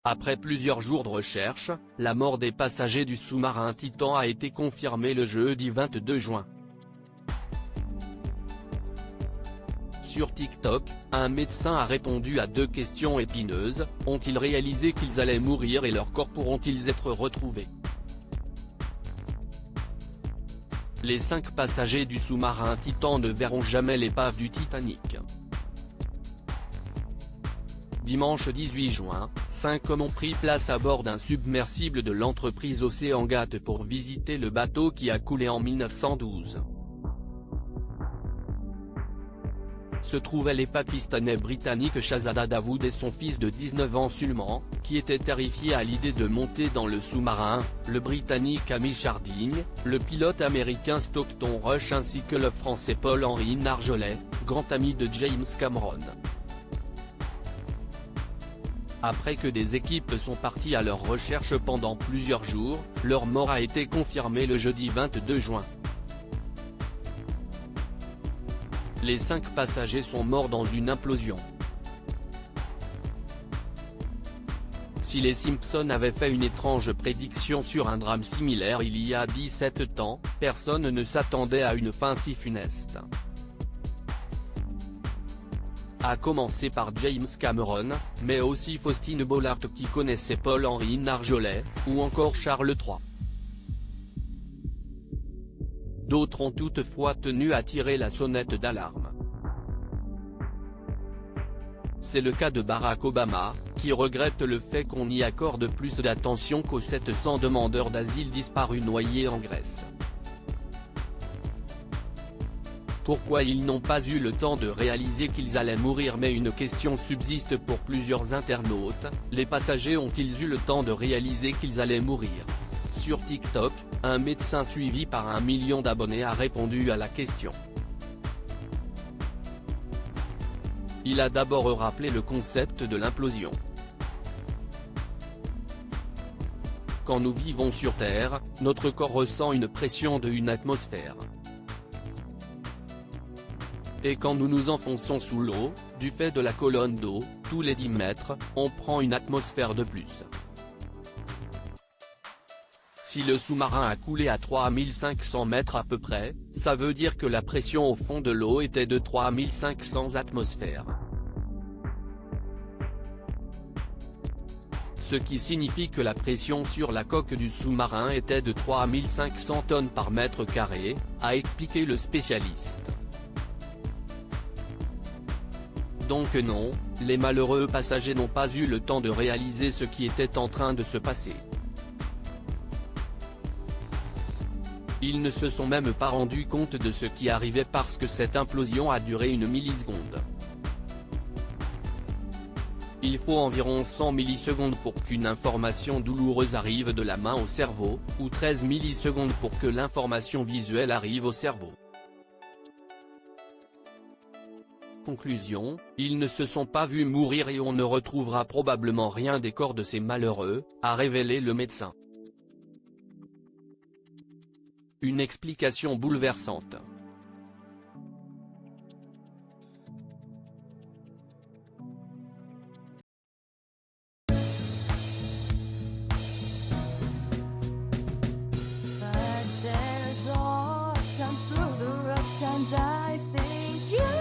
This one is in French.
Après plusieurs jours de recherche, la mort des passagers du sous-marin Titan a été confirmée le jeudi 22 juin. Sur TikTok, un médecin a répondu à 2 questions épineuses: ont-ils réalisé qu'ils allaient mourir et leurs corps pourront-ils être retrouvés? Les 5 passagers du sous-marin Titan ne verront jamais l'épave du Titanic. Dimanche 18 juin, 5 hommes ont pris place à bord d'un submersible de l'entreprise OceanGate pour visiter le bateau qui a coulé en 1912. Se trouvaient les Pakistanais britanniques Shahzada Dawood et son fils de 19 ans Sulman, qui étaient terrifiés à l'idée de monter dans le sous-marin, le Britannique Hamish Harding, le pilote américain Stockton Rush ainsi que le Français Paul-Henri Nargeolet, grand ami de James Cameron. Après que des équipes sont parties à leur recherche pendant plusieurs jours, leur mort a été confirmée le jeudi 22 juin. Les 5 passagers sont morts dans une implosion. Si les Simpsons avaient fait une étrange prédiction sur un drame similaire il y a 17 ans, personne ne s'attendait à une fin si funeste. À commencer par James Cameron, mais aussi Faustine Bollaert qui connaissait Paul-Henri Nargeolet, ou encore Charles III. D'autres ont toutefois tenu à tirer la sonnette d'alarme. C'est le cas de Barack Obama, qui regrette le fait qu'on y accorde plus d'attention qu'aux 700 demandeurs d'asile disparus noyés en Grèce. Pourquoi ils n'ont pas eu le temps de réaliser qu'ils allaient mourir? Mais une question subsiste pour plusieurs internautes: les passagers ont-ils eu le temps de réaliser qu'ils allaient mourir? Sur TikTok, un médecin suivi par 1 million d'abonnés a répondu à la question. Il a d'abord rappelé le concept de l'implosion. Quand nous vivons sur Terre, notre corps ressent une pression de une atmosphère. Et quand nous nous enfonçons sous l'eau, du fait de la colonne d'eau, tous les 10 mètres, on prend une atmosphère de plus. Si le sous-marin a coulé à 3500 mètres à peu près, ça veut dire que la pression au fond de l'eau était de 3500 atmosphères. Ce qui signifie que la pression sur la coque du sous-marin était de 3500 tonnes par mètre carré, a expliqué le spécialiste. Donc non, les malheureux passagers n'ont pas eu le temps de réaliser ce qui était en train de se passer. Ils ne se sont même pas rendus compte de ce qui arrivait parce que cette implosion a duré une milliseconde. Il faut environ 100 millisecondes pour qu'une information douloureuse arrive de la main au cerveau, ou 13 millisecondes pour que l'information visuelle arrive au cerveau. Conclusion, ils ne se sont pas vus mourir et on ne retrouvera probablement rien des corps de ces malheureux, a révélé le médecin. Une explication bouleversante. But there's all times through the rough times I think you